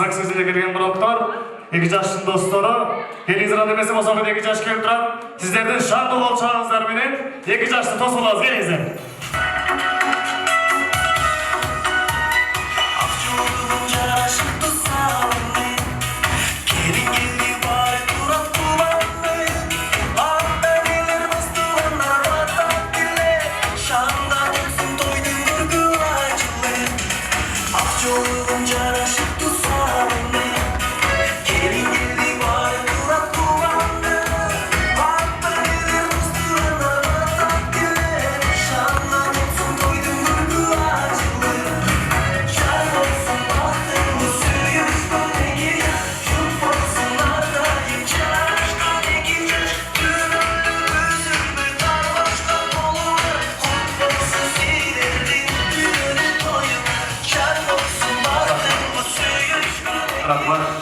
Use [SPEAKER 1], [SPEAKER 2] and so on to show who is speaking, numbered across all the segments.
[SPEAKER 1] зак сөзіне келген қонақтар, 2 жаштың достары, келіңіздер демесе болса 2 жаш келіп тұрады. Сіздердің шаңды қол шағыңыздарменен 2 жашты тосылыңыз, келіңіздер.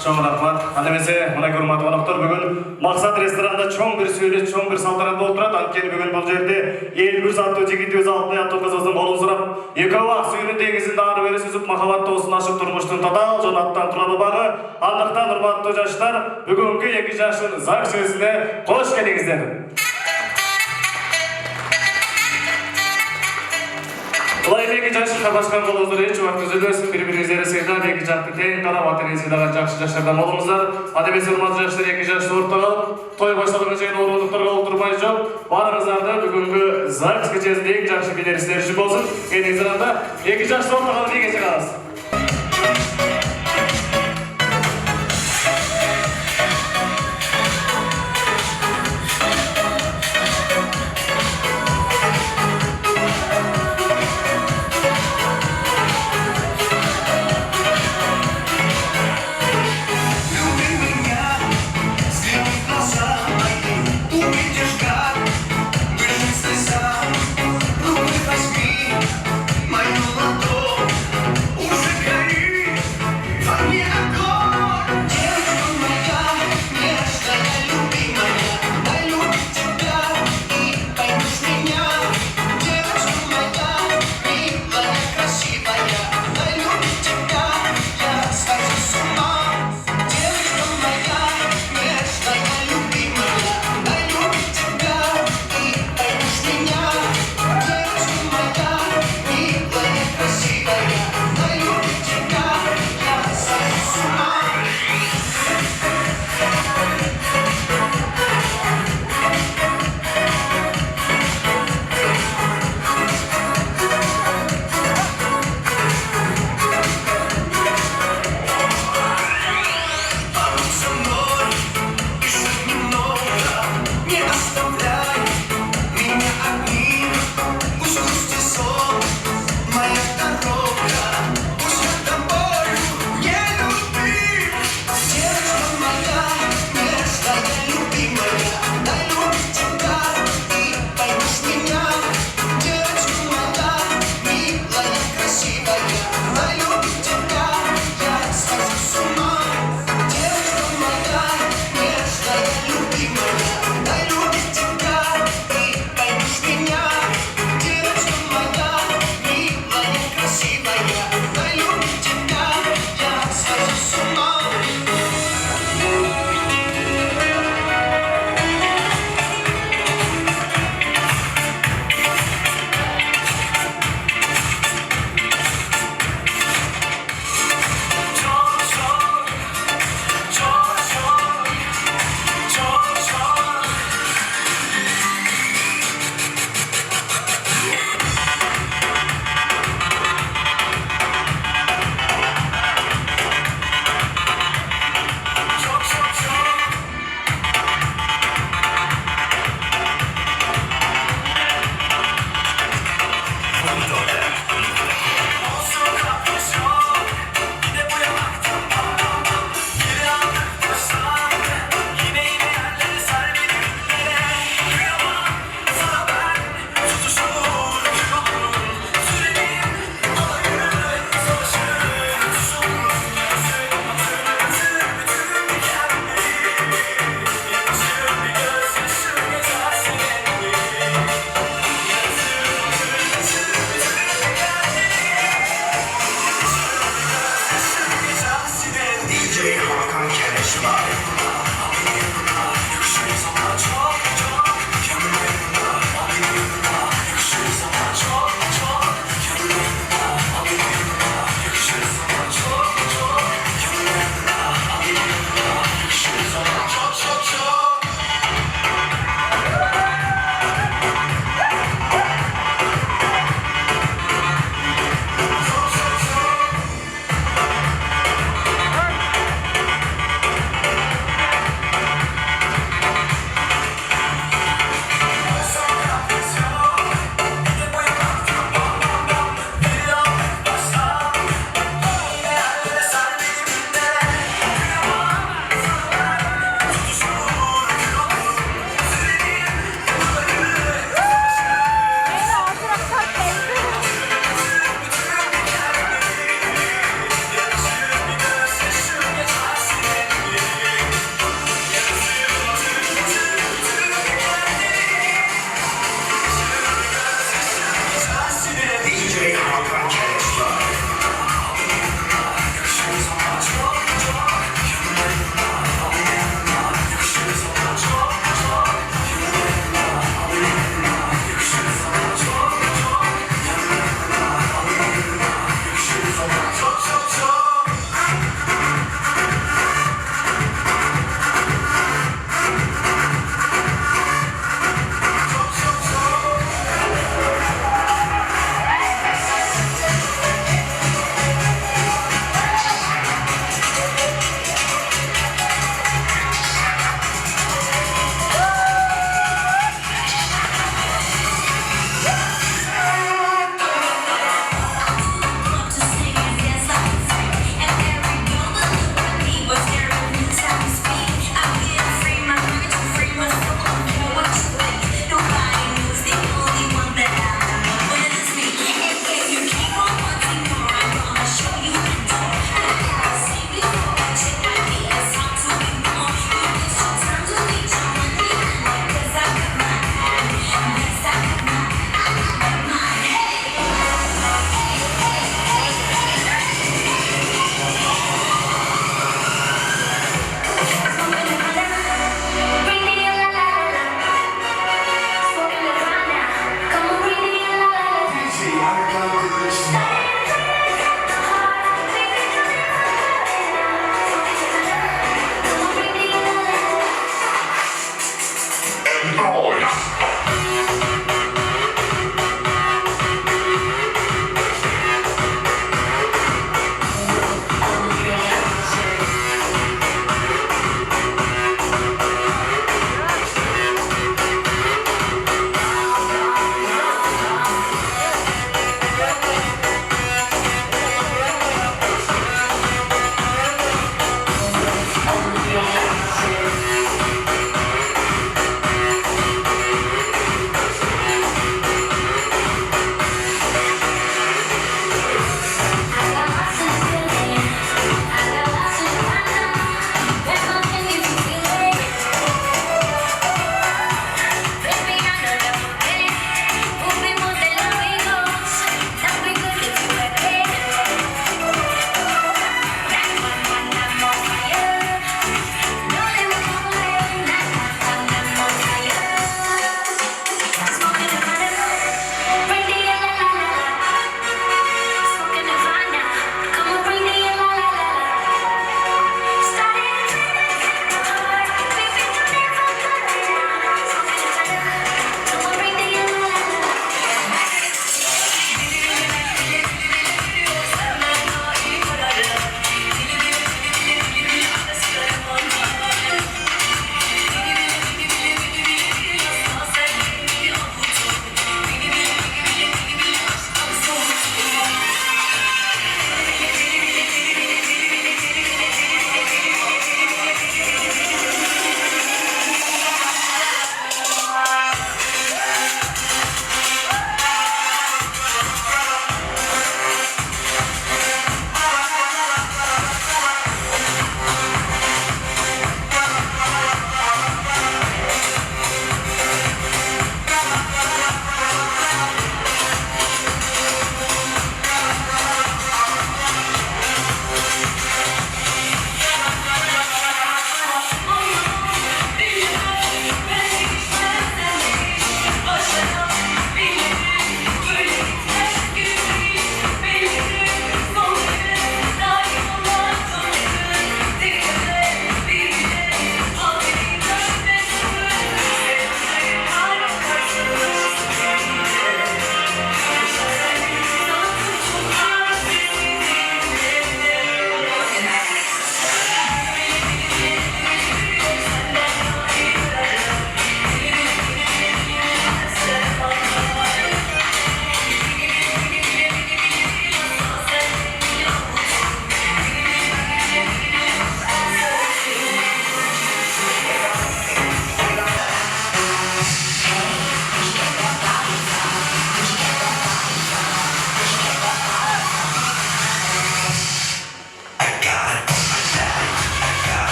[SPEAKER 1] Чоң рахмат. Анемесе, мына көрматы қонақтар бүгін Мақсат ресторанда чоң бір сөйлес, чоң бір салтанат отырады. Анткені бүгін бұл жерде 51 сатты жігіт өз алтын аяқты қызымыздың қолын сұрап, екі ақ сүйінің теңізінде ары бері сүзіп махаббат тосын ашып тұрмыштың татал жанаттан тұрады бағы. Андықтан ұрматты жаштар, бүгінгі 2 жашын зак сөзіне қош келіңіздер. Бұлай 2 жаш қабашқан қолыңыздар еш уақыт үзілмесін, бір-біріңіздері сыйдап, 2 жақты тең қарап, атын сыйдаған жақсы жаштардан болыңыздар. Адемесе ұрматы жаштар 2 жашты ортаға, той башталған жайын орындықтарға отырмай жоқ. Барыңыздарды бүгінгі ЗАГС кешесінде 2 жақсы билерістер үшін болсын. Келіңіздер анда 2 жашты ортаға деген шығасыз.
[SPEAKER 2] Мою ладонь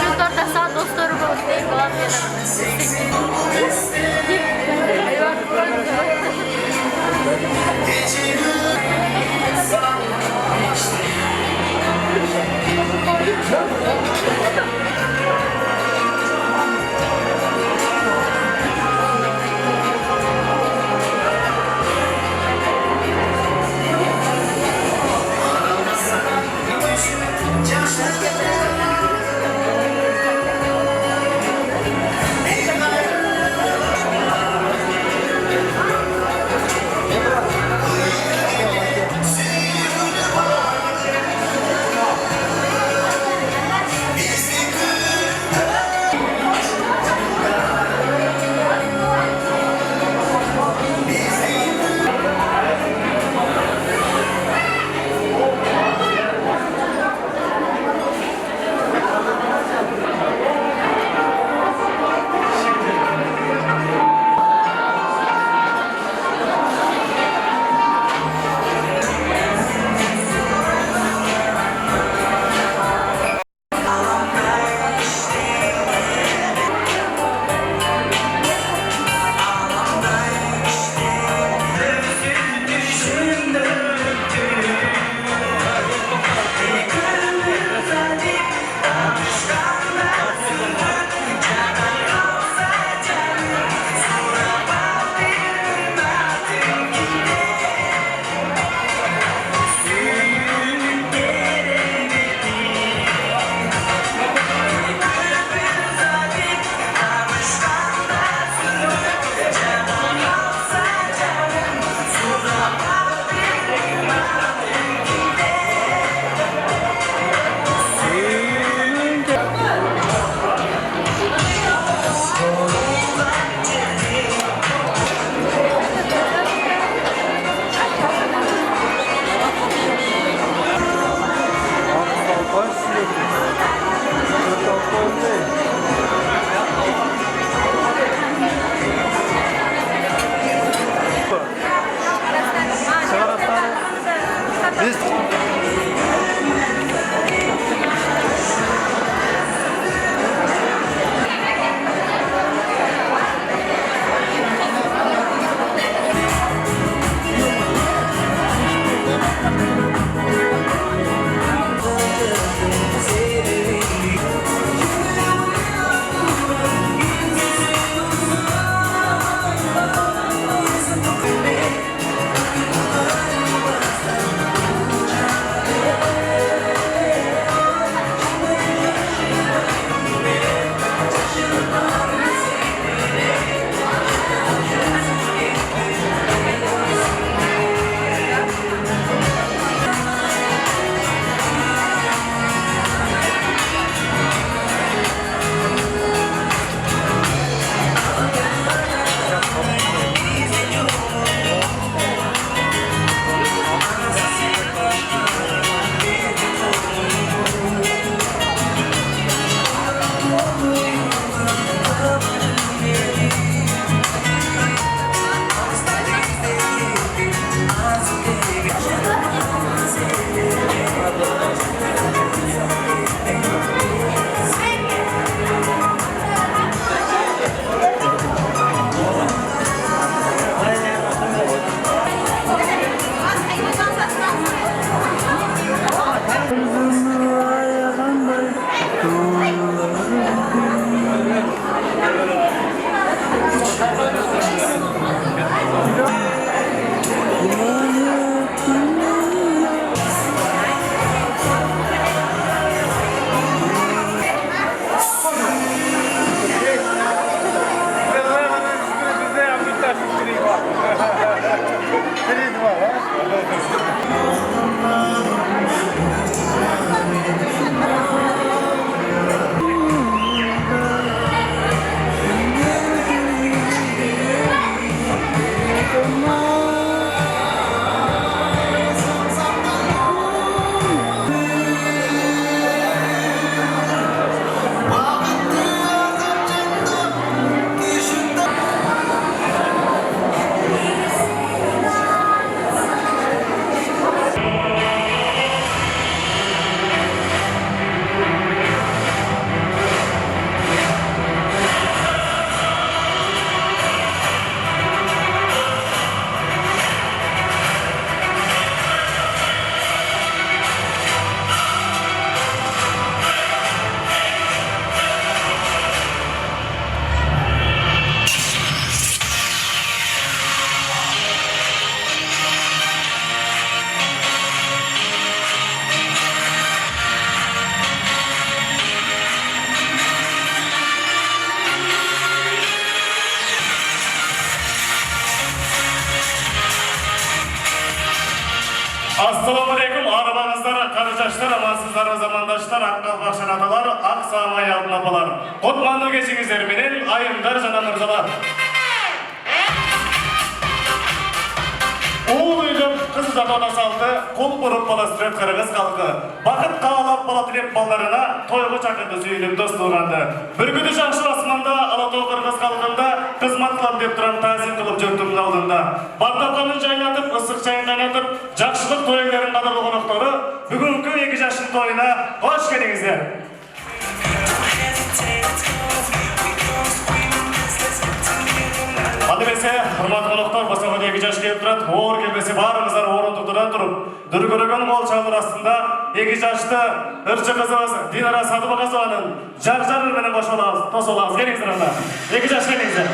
[SPEAKER 2] Şunlarda sağ dostlarım oldu.
[SPEAKER 1] Assalamualaikum apalar. Kutmanlı geçinizler menен ayımlar жана мырзалар. Ул үйлөп кыз затона салды, кол буруп бала сүрөт кыргыз калкы. Бакыт каалап бала тилеп балдарына тойго чакырды сүйүнүп достуганды. Бир күнү жакшы асманда Алатоо кыргыз калкында кызмат кылам деп турам таазим кылып жүрдүм алдында. Бардапканын жайлатып, ысык чайын кайнатып, жакшылык тойларын кадырлуу коноктору бүгүнкү 2 жаштын тоюна кош келиңиздер. Адыбесе, hurmatly konoktor, basagı 2 жаш келип турат, оор келбесе баарыңыздар орунтуктардан туруп, дүркүрөгөн кол чалыр астында 2 жашты ырчы кызыбыз Динара Садыбакасованын жар-жары менен кошулабыз, тосулабыз. Келиңиздер анда. 2 жаш келиңиздер.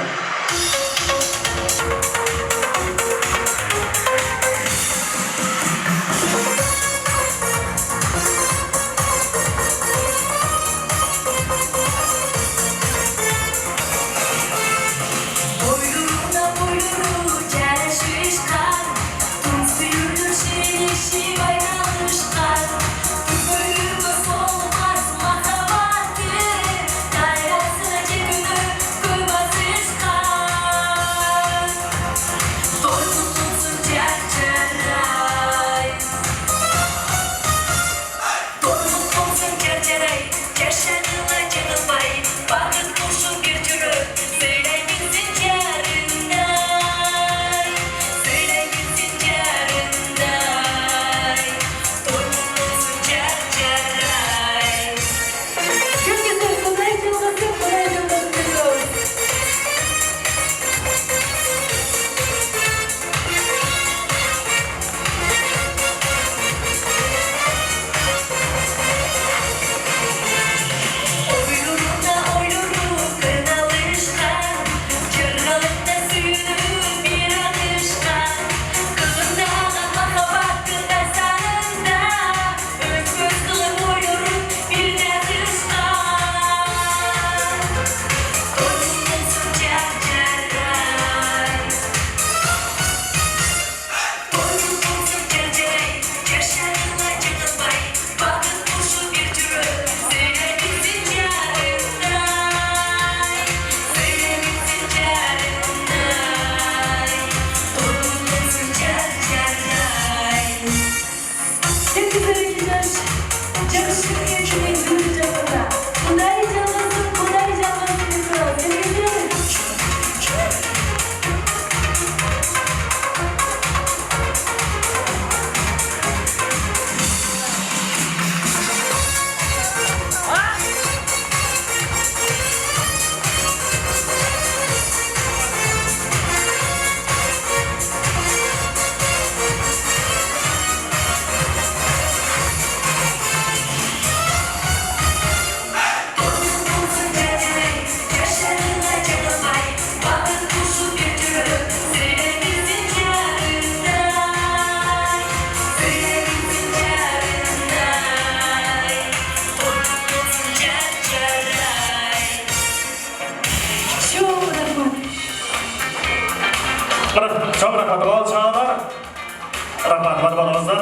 [SPEAKER 1] Rahmat barbarыңыздар.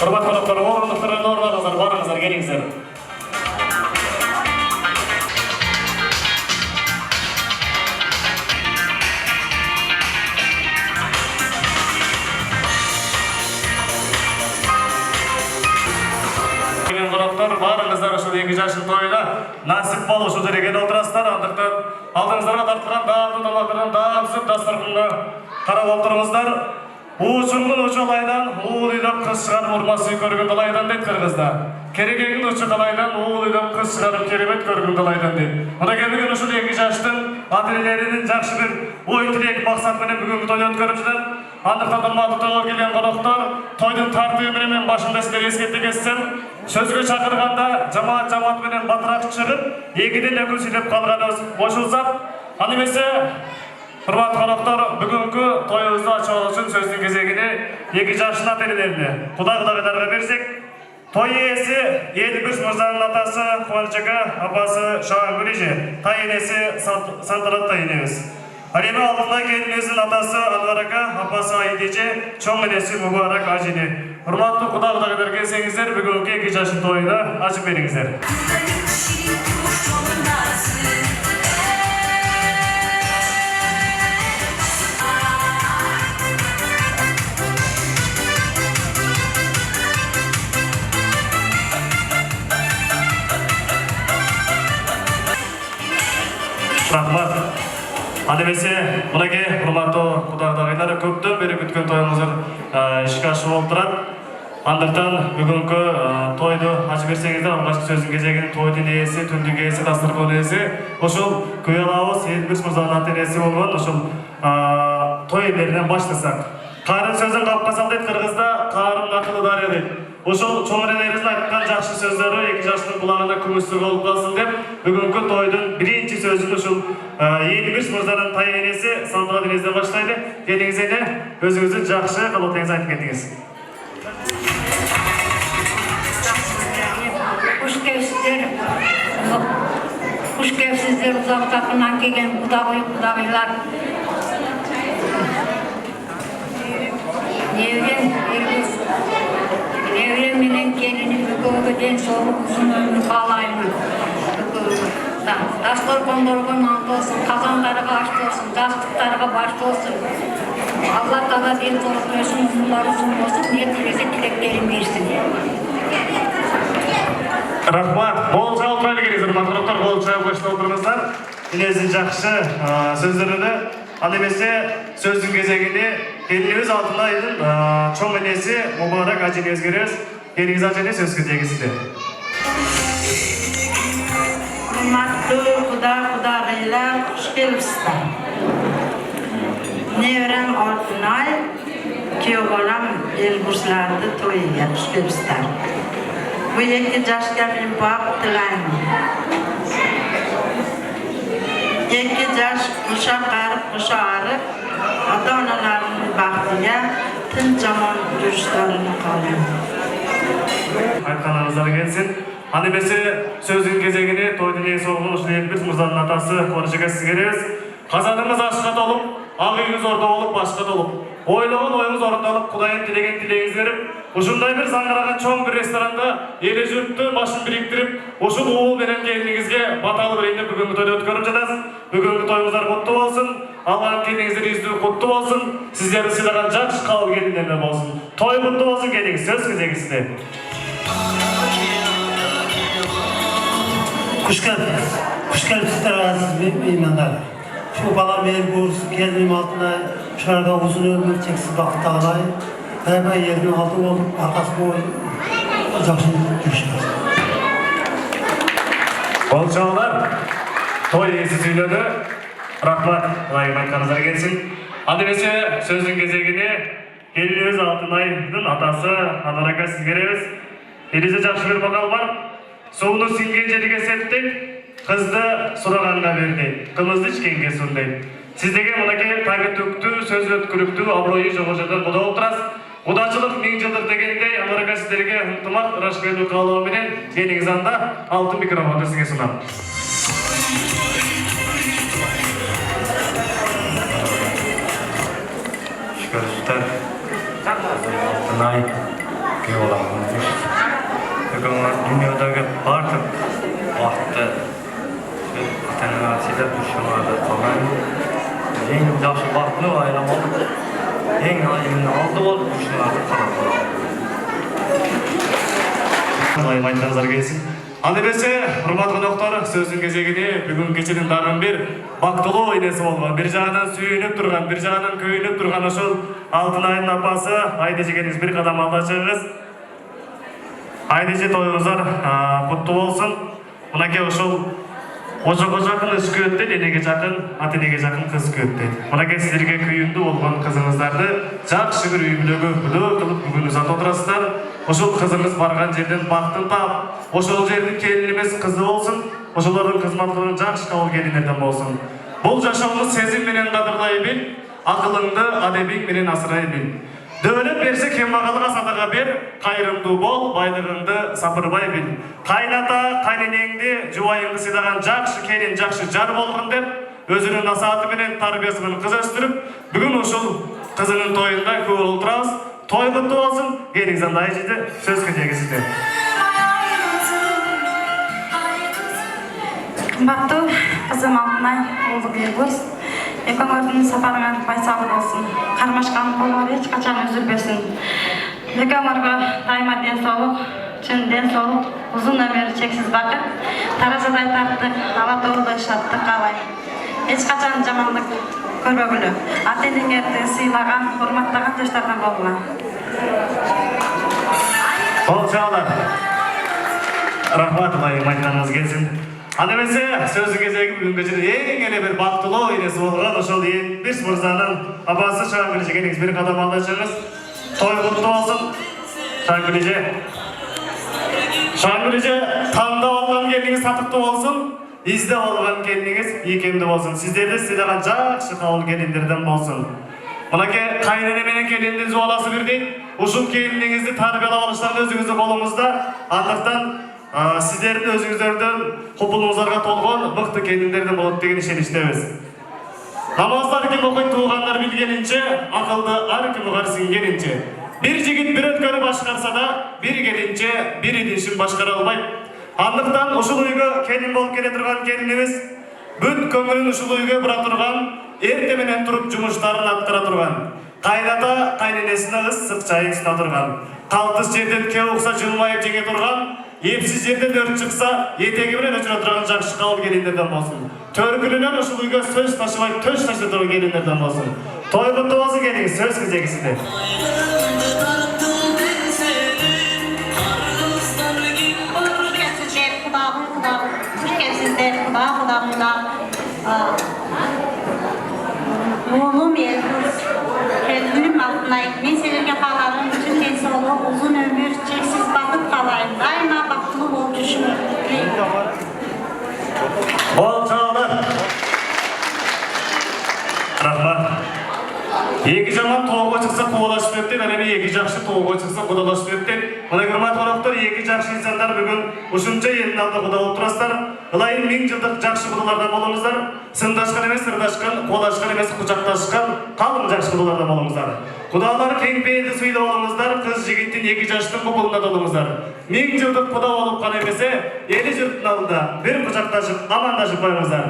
[SPEAKER 1] Hurmatli konoktor, орындықтарына орнаңыздар, барыңыздар, келіңіздер. Konoktor, барыңыздар ушул 2 жаштын тоюна насип болушу деген отурасыздар. Андыктан алдыңыздарга тарткан даамдуу тамактардан даамсыз дастарханга карап отуруңуздар. Uçungun uçulaydan, uğul idap kız çıkarıp urması körgün dalaydan deyt kırgızda. Kerekegin uçu kalaydan, uğul idap kız çıkarıp kerebet körgün dalaydan deyt. Ona gelmegen uçul 2 жаштын ательелерinin jakşı bir oy tilek maksat menen бүгүnkү тойду өткөрүп жүрөт. Андыктан урматтуу тойго келген коноктор, тойдун тартыыбы менен башында силерге эскертип кетсем, сөзгө чакырганда жамаат менен батыраак чыгып, 2ден өкүл сүйлөп калганыбыз кошулсак, аны эмесе Hurmatly konoktor, бүгүнкү тоюбузду ачуу үчүн сөздүн кезегине 2 жаштын ателелерине Кудай берсек, той ээси Элбүс мырзанын атасы Кубанычака, апасы Шагүл эже, тай энеси Санталат тай энебиз. Ал эми алдында келинибиздин атасы Анвар ака, апасы Айдеже, чоң энеси Мубарак ажини. урматтуу кудагдагылар келсеңиздер, бүгүнкү 2 жаштын тоюна ачып бериңиздер. Рахмат. Адемесе, мынакей урматтуу кудагдагылар көптөн бери күткөн тоюңуздар ишке ашып отурат. Андыктан бүгүнкү тойду ачып берсеңиздер, алгачкы сөздүн кезегин тойдун ээси, түндүк ээси, дастаркан ээси, ошол көй алабыз Элбирс мырзанын аты ээси болгон ошол той элеринен баштасак. Карын сөзүн капка сал дейт кыргызда, карын акылы дарыя дейт. Ошол чоң энелерибиздин айткан жакшы сөздөрү 2 жаштын кулагына күмүстүк болуп калсын деп, бүгүнкү тойдун биринчи сөзүн ушул Элбирс мырзанын тай энеси Сандыгат энесинен баштайды. Келиңиз эне, өзүңүздүн жакшы кылыктарыңызды айтып кетиңиз.
[SPEAKER 3] Kuş kevsizler uzak takından kelgen kudagılar. Nevren menen kelini bugögöden soğuk uzun ömür kalayman. Taşlar kondorgun mantı olsun, kazanlarga açtı olsun, jastıklarga başta olsun. Allah Taala den soğuk versin, uzunlar uzun olsun, niyet dilesek dileklerin versin.
[SPEAKER 1] Рахмат. Бол жауап бериңиздер, матроктор, бол жауап берип отурыңуздар. Элездин жакшы сөздөрүнө, анда эмесе сөздүн кезегини келинибиз Алтынайдын чоң энеси Мубарак аженебизге беребиз. Келиңиз ажене, сөз кезегисинде.
[SPEAKER 3] Урматтуу кудагыйлар, хуш келипсиздер. Неврем Алтынай, күйөө балам Элбирсларды тоюга хуш келипсиздер. Bu 2 yaşga men baxt tilayman. 2 yaş qusha qarib, qusha arib, ota-onalarning baxtiga tinch jamon yurishlarini qolaman.
[SPEAKER 1] Aytkanыңыздар келсин. Анда эмесе сөздүн кезегини тойдун ээси болгон ушул Элбирс мырзанын атасы Коржеге сизге беребиз. Казаныңыз ашка толуп, ак үйүңүз орто болуп, башка толуп. Ойлогон оюңуз орундалып, Кудайым тилеген тилегиңизди берип, ушундай бир заңгыраган чоң бир ресторанда эли журттун башын бириктирип, ушул уул менен келиниңизге баталуу берейин деп бүгүнкү тойду өткөрүп жатасыз. Бүгүнкү тоюңуздар куттуу болсун. Аллах келиңиздер үздүү куттуу болсун. Сиздерди сыйлаган жакшы кабыл келиндер болсун. Той куттуу болсун, келиңиз сөз кезегисинде.
[SPEAKER 4] Kuş gelipsizler aziz meymanlar. Şu balam Elbirс, gelinim Altınay, şurada uzun ömür çeksiz vakit ağlay. Ben yerini aldım oldum, arkası boy, jakşı görüşürüz.
[SPEAKER 1] Бол чоңдар, той ээси сүйлөдү. Рахмат, ылайым айтканыңыздар келсин. Анда эмесе сөздүн кезегини келинибиз Алтынайдын атасы Анарага сизге беребиз. Элизе жакшы бир бокал бар. Сууну сиңген жерге септейт, кызды сураганга берди, кымызды ичкенге сундайт. Сиздерге мынакей тагытүктүү, сөз өткүлүктүү, абройу жогожодон куда отурасыз. Кудачылык 1000 жылдыр дегендей, Анарага сиздерге ынтымак, ырашкерлүү каалоо менен келиңиз анда алтын микрофонду сизге сунам.
[SPEAKER 5] Şükürler. Алтынай күйөө балам. Бүгүн дүйнөдөгү бардык вакытты ата-ана сыйлап ушуларды калган. Эң жакшы бактылуу айрам болуп, эң айымын алды болуп ушуларды калган.
[SPEAKER 1] Ылайым айтканыңыздар келсин. Анда эмесе, урматтуу коноктор, сөздүн кезегини бүгүн кеченин дагы бир бактылуу энеси болгон, бир жагынан сүйүнүп турган, бир жагынан көйүнүп турган ошол Алтынайдын апасы Айдежи келиңиз, бир кадам алда чыгыңыз. Айдежи тоюңуздар куттуу болсун. Мынакей ошол ожого жакын иш көт дейт, энеге жакын, ата энеге жакын кыз көт дейт. Мынакей сиздерге күйүндүү болгон кызыңыздарды жакшы бир үй бүлөгө күдөө кылып бүгүн узатып отурасыздар. Ошол кызыңыз барган жерден бактын таап, ошол жердин келинибиз кызы болсун, ошолордун кызматкыларын жакшы кабыл келиндерден болсун. Бул жашоону сезим менен кадырлай бил, акылыңды адебиң менен асырай бил. Дөлөт берсе кембагалга садака бер, кайрымдуу бол, байлыгыңды сапырбай бил. Кайната, кайненеңди, жубайыңды сыйлаган жакшы келин, жакшы жар болгон деп, өзүнүн насааты менен тарбиясы менен кыз өстүрүп, бүгүн ушул кызынын тоюнда көө болуп турабыз. Toy kutlu olsun. Gelingizden daha iyiydi. Söz kediye sizde.
[SPEAKER 6] Kımbattı kızım Altınay oldu Birgöz. Ekonominin safarına faydalı olsun. Karmaşkan kolları hiç kaçan üzülmesin. Ekonomiga daima densoluk, çün densoluk, uzun ömür çeksiz bakıp, tarasaday tarttık, hava doğruda şattık kalay. Hiç kaçan jamanlık körбөгүлү. Ата-энеңерди сыйлаган, урматтаган жаштардан болгула.
[SPEAKER 1] Ol çağlar. Rahmat olayım aytkanınız gelsin. Annemese sözün gezegi bugün gecede en ele bir baktıloo inesi olgan oşol bir mırzanın abası Şangülece geliniz bir kadam anlaşınız. Toy kutlu olsun. Şangülece. Şangülece tanda olgan geliniz satıklı olsun. İzde olgan geliniz iyikemde olsun. Sizlerде silegan жақсы kavul gelinlerden olsun. Mınake kaynenemene gelindiniz olası birdi. Uşul gelininizi tarbiyalap alışlarını özünüzün kolunuzda. Andықтан sizlerin özünüzlerden kupulunuzlarga tolgon mıқты gelinlerden bolup degen işeniştemiz. Namazlar kim okuyup tuğanlar bilgenince, akıldı ar kim uğarsın gelince. Bir jigit bir ötkönü başkarsa da, bir gelince bir idişin başkara almayıp. Andықтан uşul uygu kelin bolup kele turgan kelinimiz, büt köngülün uşul uygu bıra turgan, ertemenen turup jumuştарын attıra turgan. Kaynata kaynenesine ıssık çayı ısına turgan. Kaltыс жерден ke uqsa jılmayıp jenge turgan, epsiz жерден өрт çıksa, etegi bilen öçüre turgan жақшы kavul gelinlerden bolsun. Törgülünen uşul uygu söz taşımayıp töş taşı turgan gelinlerden bolsun. Toy kutlu olsun geliniz, söz kizegisidir.
[SPEAKER 3] Oğlum Elbuz, Elbülüm Altınay, men selerge kalanım bütün densoluk, uzun ömür, çeksiz bakıp kalayım. Daima bakılı bol düşünür.
[SPEAKER 1] Bol çağlar. Rahmat. Eki jaman toğuğa çıksa kovalaşıp öpten, anemi eki жақшы toğuğa çıksa kudalaşıp öpten. Ona hürmet olaptır, eki жақшы insanlar bugün uşunca elin aldı kuda oturaslar. Ilayın 1000 жылдық жақшы kudalardan bolumuzlar. Sındaşkan emes, sırdaşkan, kolaşkan emes, kucaktaşkan, kalın жақшы kudalardan bolumuzlar. Kudalar keng beyildi suyla olumuzlar, kız jigittin eki jaштың kupulunda dolumuzlar. 1000 жылдық kuda olup kan emese, eli jürtün alında bir kucaktaşıp, amandaşıp koyumuzlar.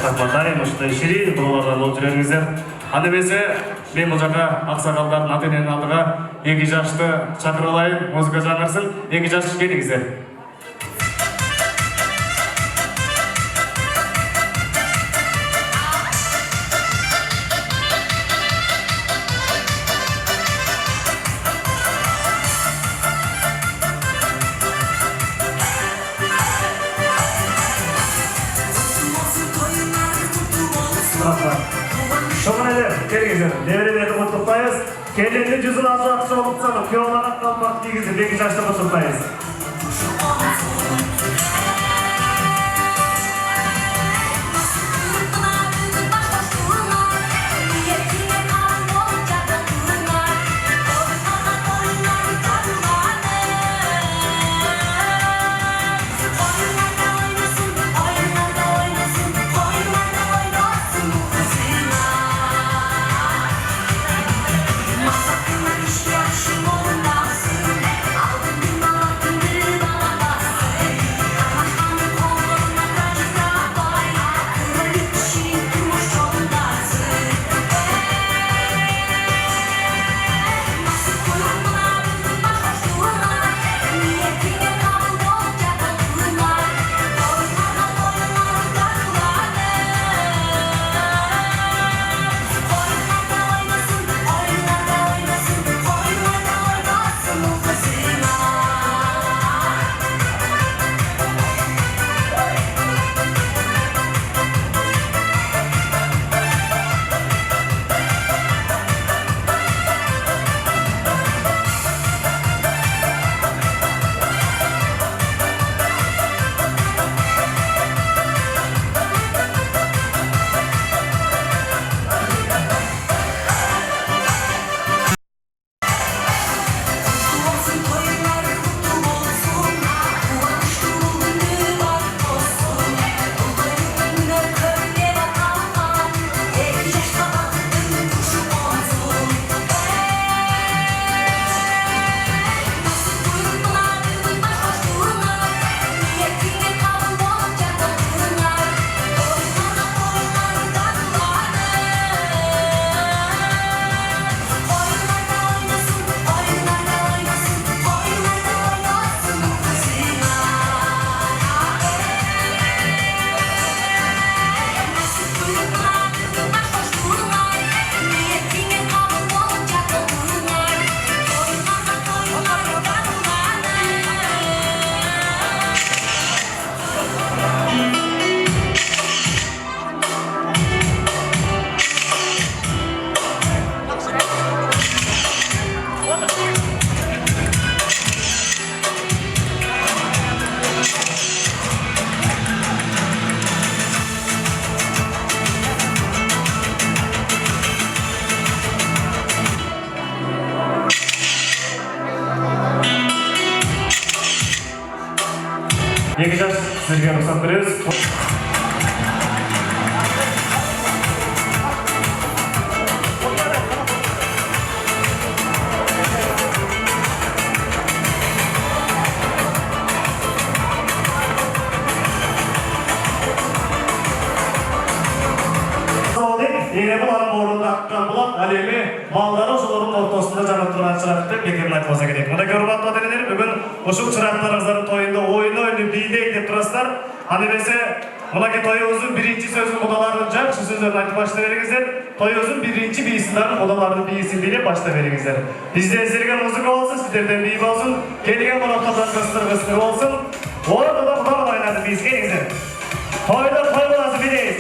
[SPEAKER 1] Rahmatlarым, ушундай ширин тоолордон болуп жүрөрүңүздөр. Анда эмесе мен бул жака аксакалдардын ата-эненин алдыга 2 жашты чакырып алайын, музыка жаңырсын. 2 жаш келиңиздер. Şoğunede, gelingizler, devrelerdi kutluklayız. Gelindi yüzün azı aksa olup sanıp, köyolarak kalmak değilizdir, 2 yaşta kutluklayız. 2 жаш сізге рұқсат береміз. Yine bu alan borunda akkan bulan alemi malları oşuların ortasında canı turan çıraktı bekerini aytmasa gerek. Buna görüp deneler bugün oşuk çıraklarınızların toyunda oyunu biyde edip turaslar. Hani bese buna toyumuzun birinci sözün odalarınca şu sözlerini aytıp başta veringizler. Toyumuzun birinci biyisinden odalarının biyisi diye başta veringizler. Bizden sizlerge müzik olsun, sizlerden biyi olsun. Kelgen bana kazan olsun. Orada da kutal oynadı biz gelingizler. Toyda toy olası bideyiz.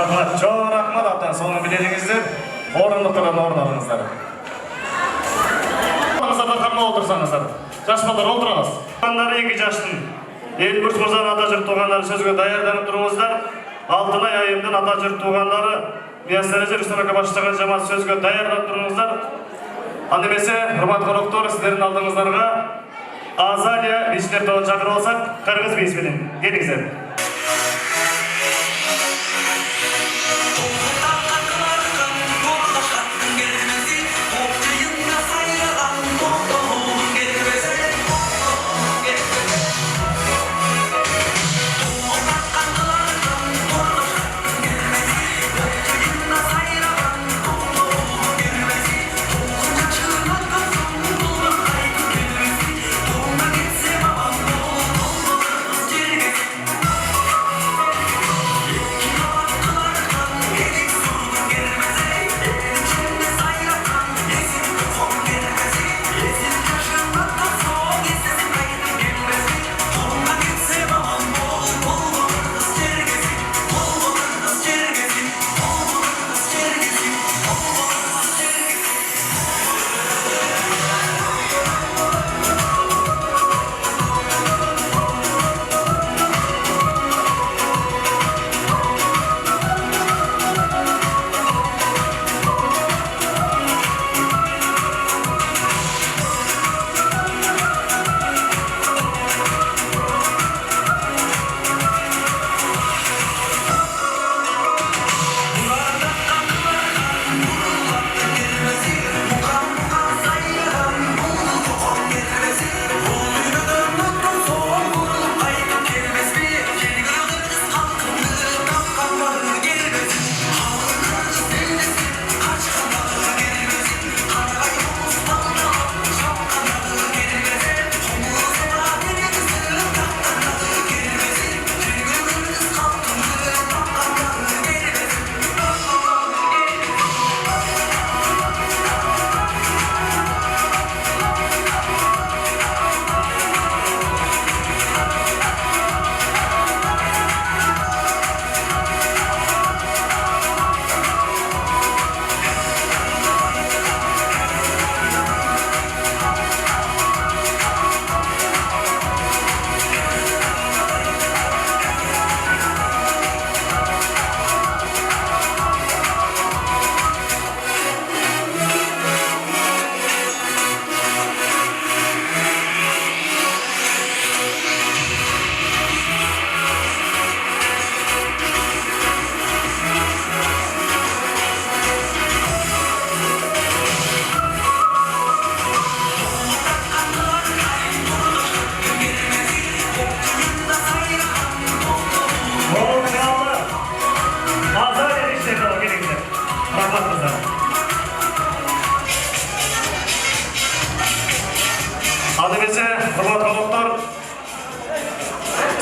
[SPEAKER 1] Çok rahmat atan sonunu bileningizdir. Orunduklardan orun alыңızlar. Orunuzlarda kalma otursanızlar. Жаш балдар отырыңыз. Туғандар 2 жаштың. Елбүрс мырзаның ата-жұрт туғандары сөзге даярданып тұрыңыздар. Алтынай айымдың ата-жұрт туғандары Миясареже Рүстем ака баштаған жамаат сөзге даярданып тұрыңыздар. Аны эмесе, урматтуу коноктор, сиздердин алдыңыздарга Азалия бишилер тобун чакырып алсак, кыргыз бейси менен келиңиздер.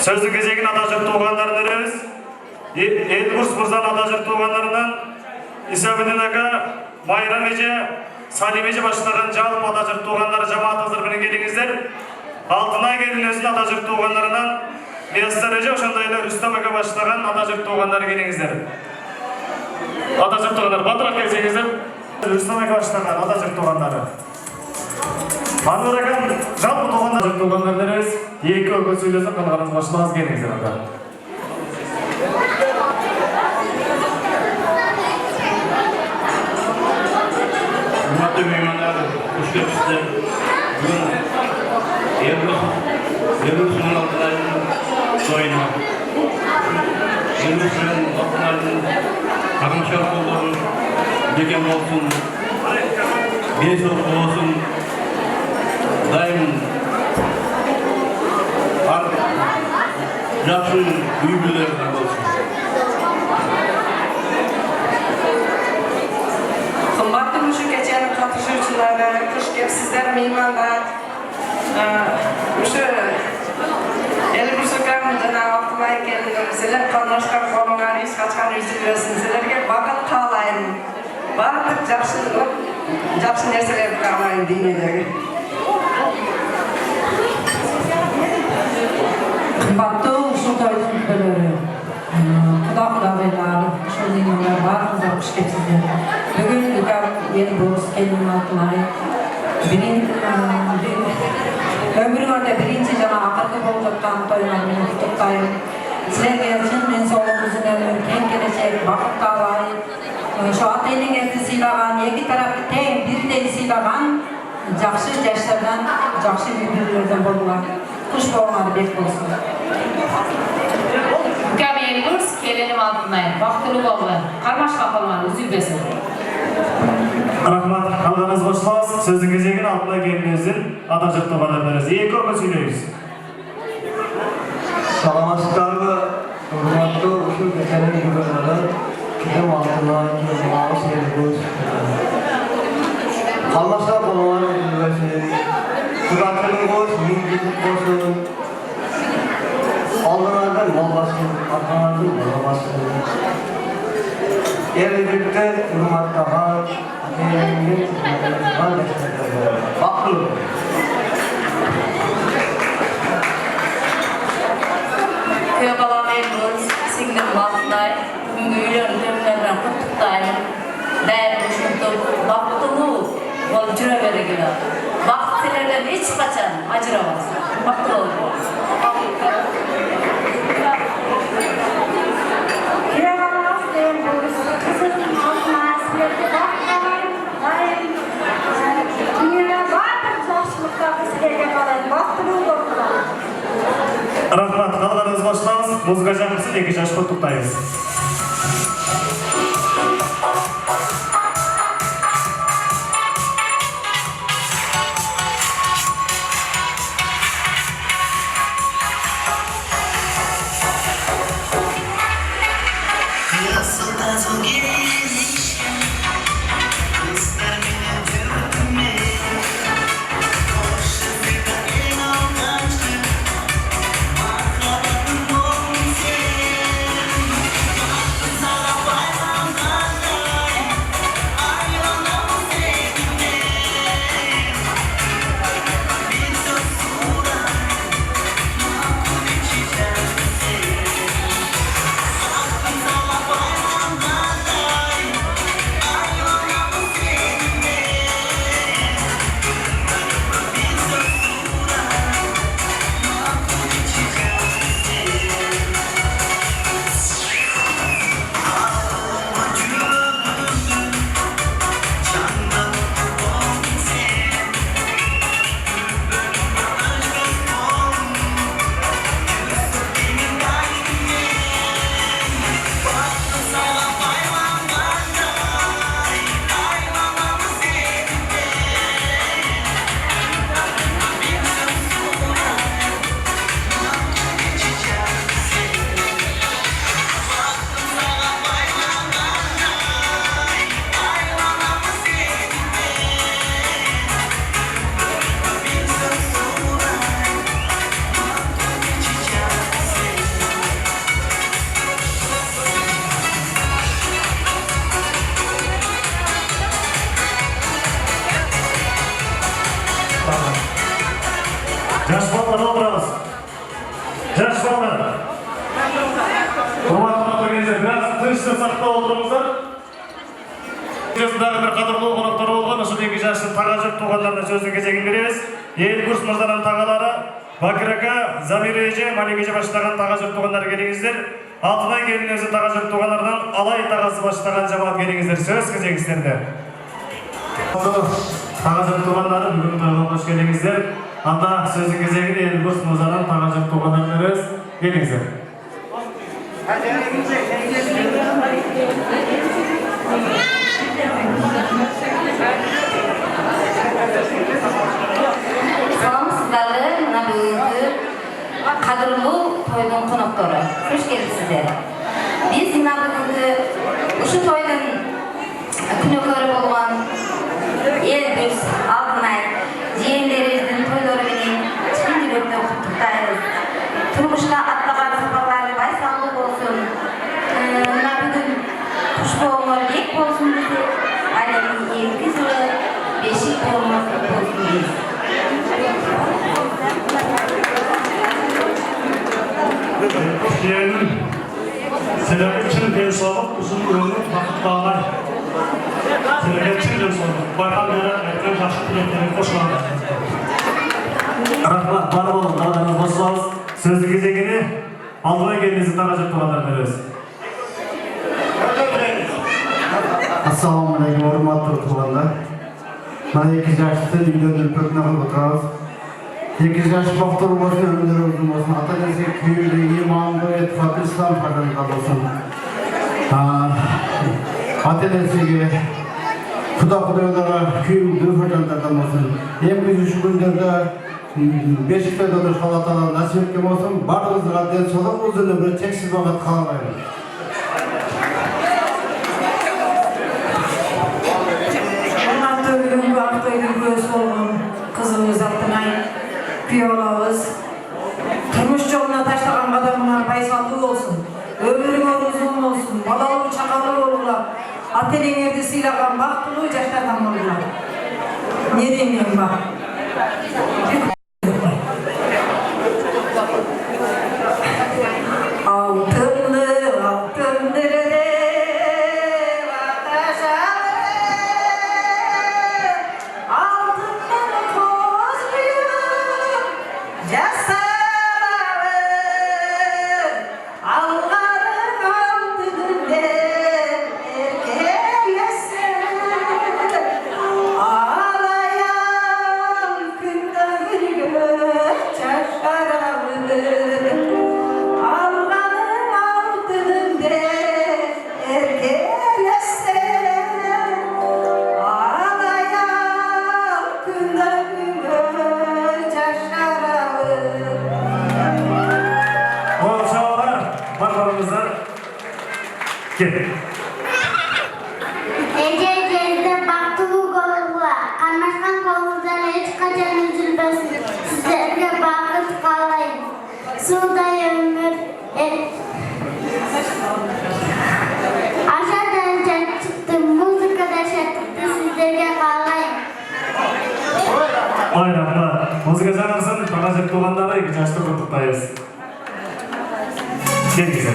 [SPEAKER 1] Сөздік кезегін ата-жұрт туғандарын өреміз. Елбурс мырзаның ата-жұрт туғандарынан Исабедин ака, Майрам эже, Салим эже баштаған жалпы ата-жұрт туғандары жамаатыңыздар менен келиңиздер. Алтынай келин өзүнүн ата-жұрт туғандарынан Миясар эже, ошондой эле Рүстем ака баштаған ата-жұрт туғандары келиңиздер. Ата-жұрт туғандар, батыраак келсеңиздер. Рүстем ака баштаған ата-жұрт туғандары. Манур акам, жалпы туғандарыңыз, екі өкіл сөйлесіп қалғаныңыз башылаңыз келіңіздер ака.
[SPEAKER 7] Құрметті меймандар, қош келіпсіздер. Бүгін Елбурстың Алтынайдың тойына. Елбурстың Алтынайдың ағымшылық болуын бекем болсын, бес болсын. Дайым жақсы үй-бүлер болсын.
[SPEAKER 6] Қымбатты мүші кеченің қатысушылары, қош келіпсіздер, меймандар. Мүші Елбурс акам жана Алтынай келдіңіз. Сіздер қанашқан қолыңар, ес қачқан үзілесін. Сіздерге бақыт қалайын. Барлық жақсы нәрселер қалайын деймедегі.
[SPEAKER 8] Қымбатты ұшыл тойдың күтпелері, құда-құдағайлары, meymanlar barınızlar hoş gelipsizler. Bugün yer boz kelinin altınay. Ömrümde birinci jana akırkı boluptan toylarını tutuktayım. Sizlerge için men soğuğunuzun ömür, ken gelecek, vakit kalay. Şu atayının eti silagan, iki tarafı teң birdeyi silagan, жақсы жаштардан, жақсы birbirlerden bolurlar. Kuş boğunadı bek olsun.
[SPEAKER 9] Mükemmel kurs, kelinim altındayım. Vaktili bollar, karmaş kapalman, üzülbesin.
[SPEAKER 1] Rahmat, kalganız qo'shilasiz. So'zni кезегин altına gelinizin atajak to'g'anlarimiz. Eki opa söyleyiniz.
[SPEAKER 10] Salamatlıklarla hürmetli şu geçenin güvenleri kitim altına kızmağı sevdiğimiz kalmazsa bulunanın bilmesi Kıratının boş, mingizlik boşun Aldılardan malbasın, arkalardan malbasın Yerlilikte hürmetliha Değerlilik Baklı
[SPEAKER 9] Kökalan elbuz, singlim altınday, müngüylön dönlerden kutluktayım. Değerli düşündüm, baktını ol cüre verigine. Baktilerden hiç kaçan acıramaz. Baktı olur.
[SPEAKER 3] Kiralamaz deyim bu kızın altına sürekli bakmayın. Dünyada vardır yaşlılıkta kızlarga kalay. Baktını olurlar.
[SPEAKER 1] Rahmat, kalganız qo'shilasiz. Muzika jamisi 2 yosh qutuqdaymiz. Yaş ballar oturamiz. Yaş ballar. Hurmatli gençler, biraz tinchlik saqlab o'tiringizlar. Videosundagi bir qadrli qo'noqlar bo'lgan, o'sha 2 yoshli taqajib tug'anlarga so'zni кезегин beramiz. Elburs mirzaning taqalari Bakir aka, Zamir eje, Malik eje boshlagan taqajib tug'anlar kelingizlar. Altından gelinizin taqajib tug'anlardan alay taqasi boshlagan jamoat kelingizlar. So'z кезеги sizlarda. Taqajib tug'anlari bugun to'yga hoş kelingizlar. Anda sözün кезегini Elburs mirzaning taqajib tug'anlarimiz kelingizlar.
[SPEAKER 6] Salamsızlarga mana bugungi qadrli to'yning qo'noqlari. Xush kelibsizlar. Biz mana bugungi o'sha to'ydan kuni ko'rib bo'lgan Elburs Altınay jiyanlarimizning to'ylari bilan chin yurakdan qutluklaymiz. Turmushga atlagan safarlari baysaqli bo'lsin.
[SPEAKER 4] Sizlerge çın densoğluk, uzun ömür, vakit bağlar. Sizlerge çın densoğluk, bayram yere erken karşı dileklerini koşulanlar.
[SPEAKER 1] Rahmat, var olun, dağlarınız boşsuz. Sözlü gezegini aldığa kendinizi tanıcık tuğanlar veririz.
[SPEAKER 10] Assalamu alaikum, hurmatly tuğanlar. Mana 2 yaşlı uylanıp köküne kılıp oturabız. 2 yaş baktır olsun, ömürleri uzun olsun. Ata-enesi köyüyle imanlı, etfaklı İslam farzanlıklar olsun. Ata-enesiga Xudolara kuyumdu farzandlardan olsun. En büyük şu günlerde Beşiktaş'ta da Allah Taala nasip etken olsun. Barınızga densoğluk, uzun ömür, cheksiz vaqt qalayın.
[SPEAKER 8] Бүгүнкү Ақтойдун көзү болгон кызыбыз Алтынай күйөөлабыз. Турмуш жолуна таштаган кадамыңар байсалдуу болсун. Өмүрүңөр узун болсун. Балалуу чакалуу болгула. Ата энеңерди сыйлаган бактылуу жаштардан болгула. Неремең бар.
[SPEAKER 2] Ece baktulu golubula, karmaşkan kolunuzdan hiç kaçan üzülmesin. Sizlerge bakıt kalayım. Suda ömür, aşağıdan çıktı, muzikada şarkıda sizlerge kalayım.
[SPEAKER 1] Bayramlar, muzika жанрсын tanıcık tuğanları 2 yaşlı kurtuktayız. Ne güzel.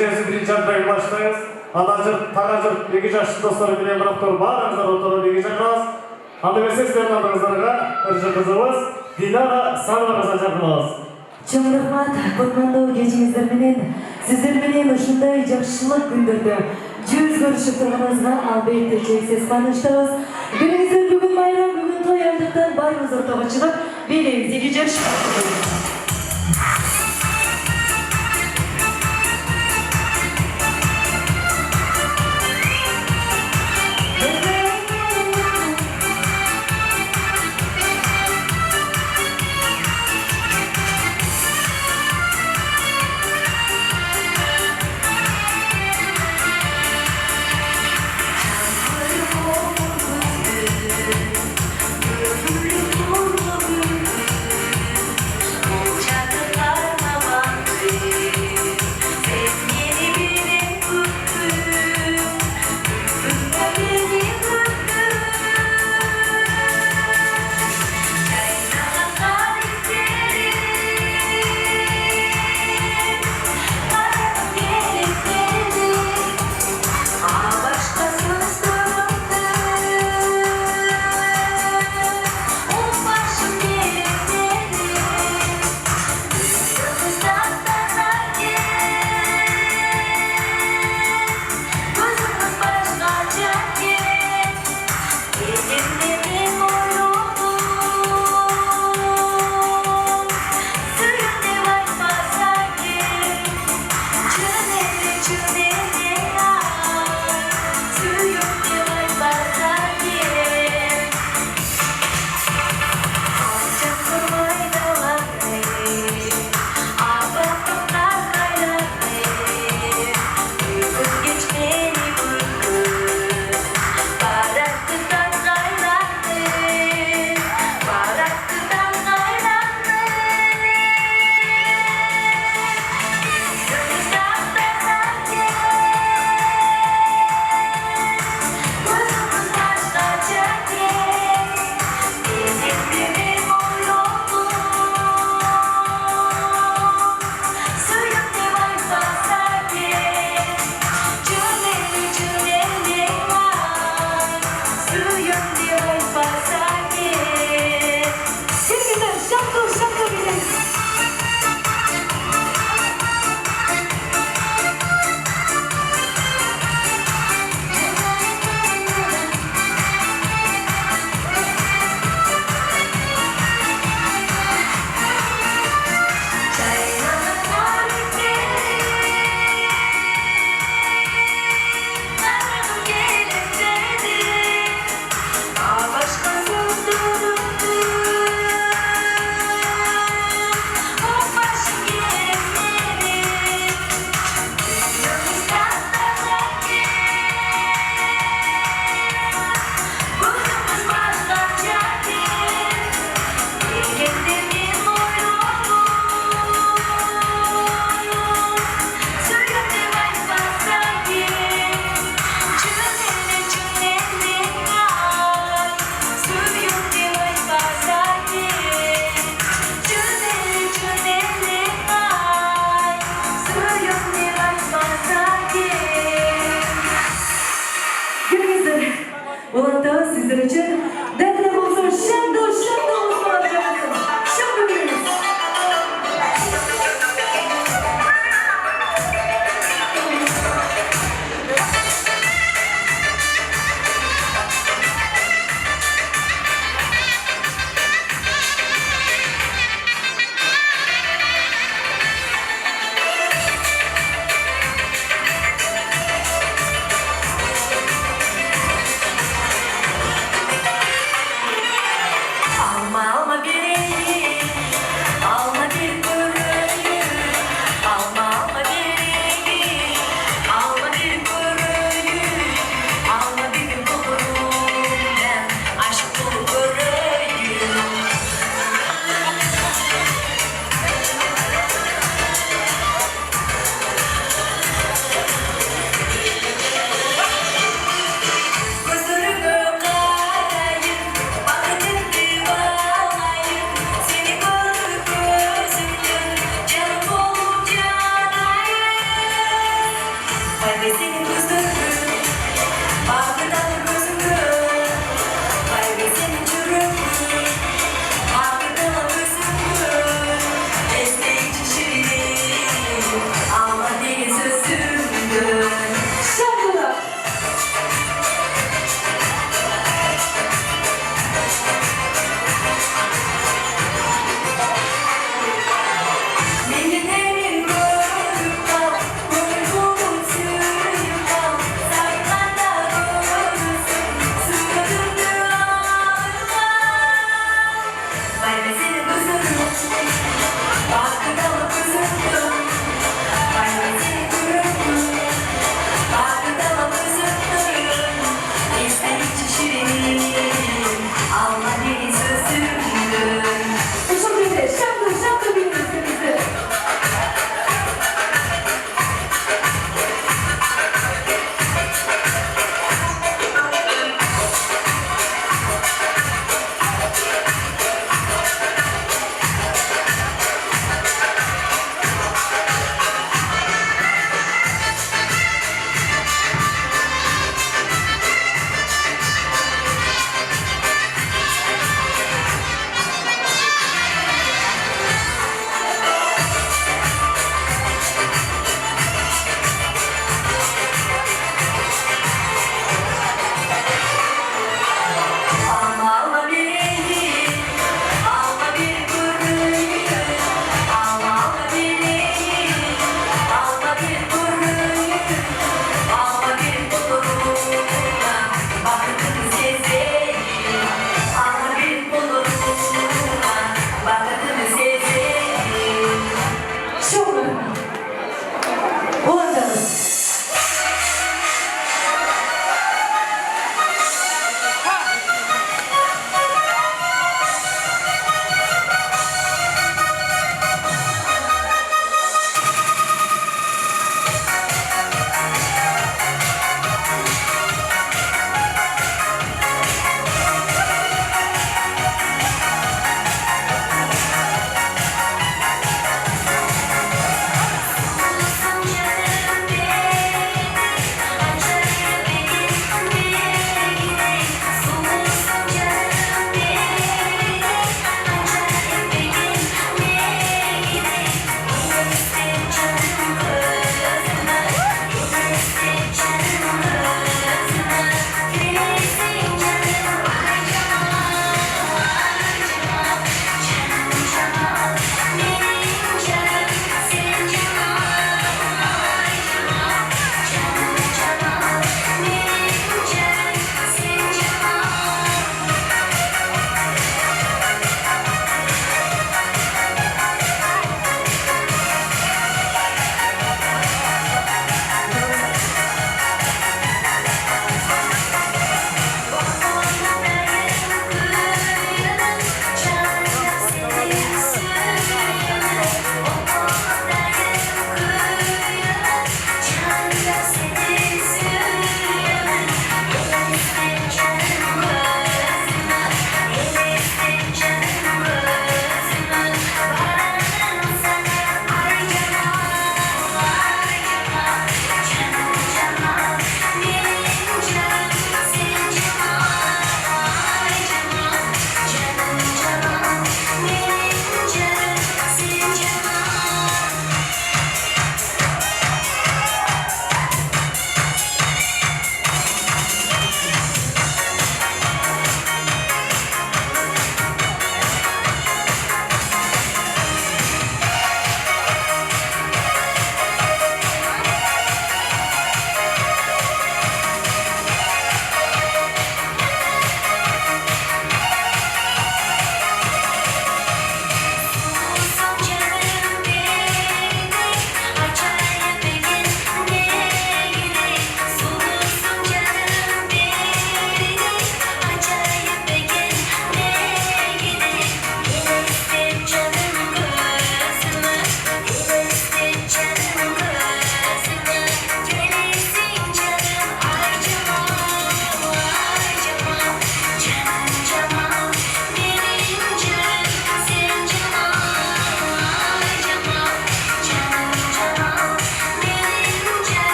[SPEAKER 1] кечээси биринчи антайын баштайбыз. Андан жыр, тага жыр, 2 жаш достор менен бирактор баарыңыздар отурууп эки чакырабыз. Анда эмесе сиздердин алдыңыздарга ыржы кызыбыз Динара Саңарызды чакырабыз.
[SPEAKER 11] Чоң рахмат, кутмандуу кечиңиздер менен сиздер менен ушундай жакшылык күндөрдө жүз көрүшүп турганыбызга албетте чексиз кубанычтабыз. Билиңиздер, бүгүн майрам, бүгүн той андыктан баарыбыз ортого чыгып, бийлигибизди жашырабыз.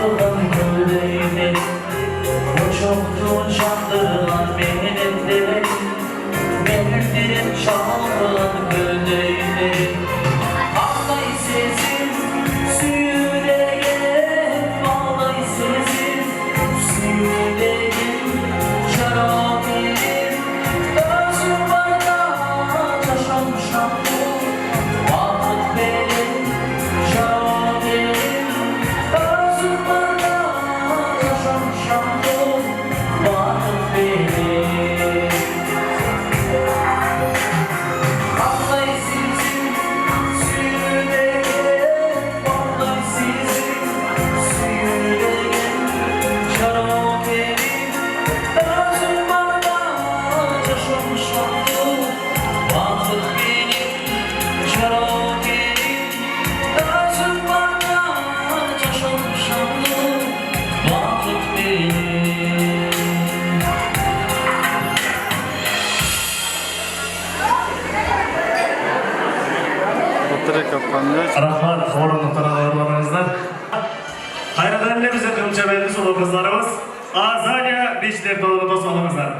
[SPEAKER 12] Çaldıran göleydi, o çoktu çaldırılan benim ellerim. Benim dilim çaldıran göleydi. Ağlay sesin, süreyim, ağlay sesin, süreyim, şarabim, özüm bana yaşamışam bu, vakit benim, şarabim, özüm bana yaşamışam bu, vakit benim. Ağlay sesin, süreyim, ağlay sesin, süreyim, şarabim, özüm bana yaşamışam bu, vakit benim, şarabim, özüm bana yaşamışam bu, vakit benim.
[SPEAKER 1] Rahmat, orunluklara ağırlamanızdan. Hayradan ne bize kılınca belli sulu kızlarımız. Azalya Biçler Doğru Dostlarımızdan.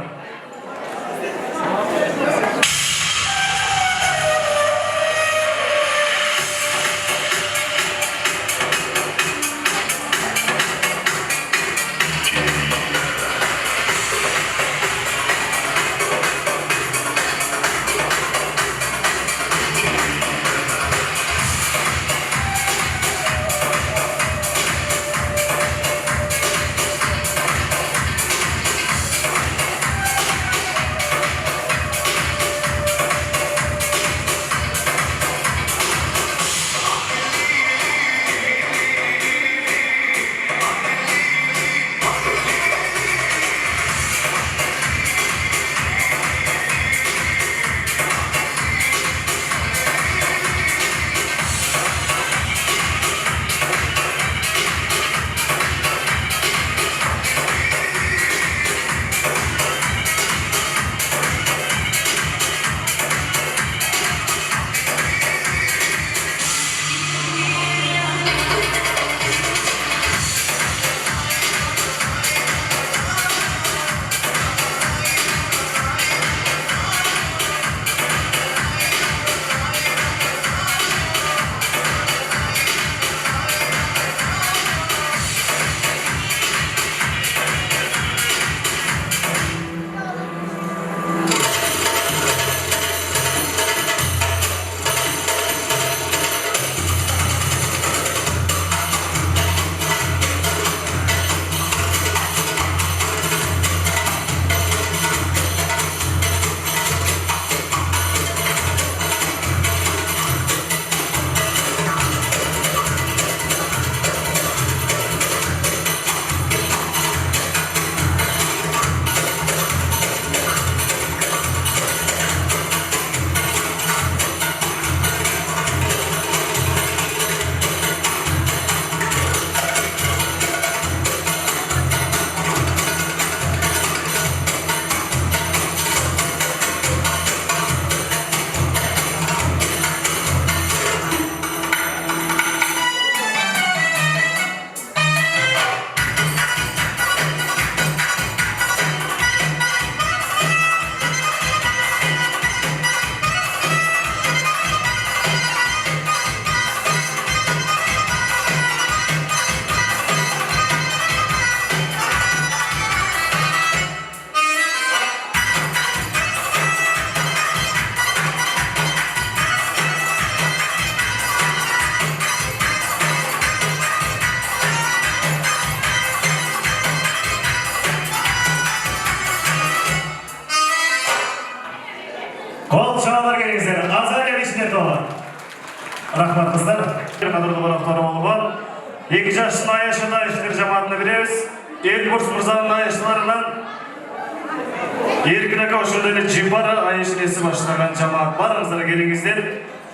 [SPEAKER 1] Kol çağlar gereksizler. Azalya Biçler Doğru. Rahmat kızlar. Kadırlı konakları olgan. 2 yaşında yaşında işler cemaatini biliriz. Elburs Mırza'nın ayışlarından Erkin Aka Oşur'da Cimbara ayışlesi başlanan cemaat barınızlara gelinizler.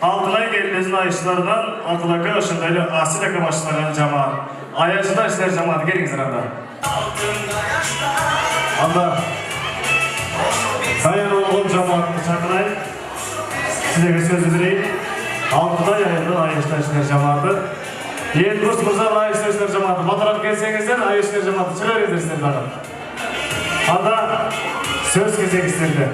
[SPEAKER 1] Altınay Gelmez'in ayışlarından Altınay Aka Oşur'da Asil Aka başlanan cemaat. Ayışında işler cemaat gelinizler anda. Anda Sayın oğlum cemaatini çakılayım. Size bir söz vereyim. Altıda yayıldı ayışlar işler cemaatı. Елбурс мырза айышнер жамааты. Батырап келсеңіздер, айышнер жамааты шығар едірсіздер бағым. Анда сөз кезек істерді.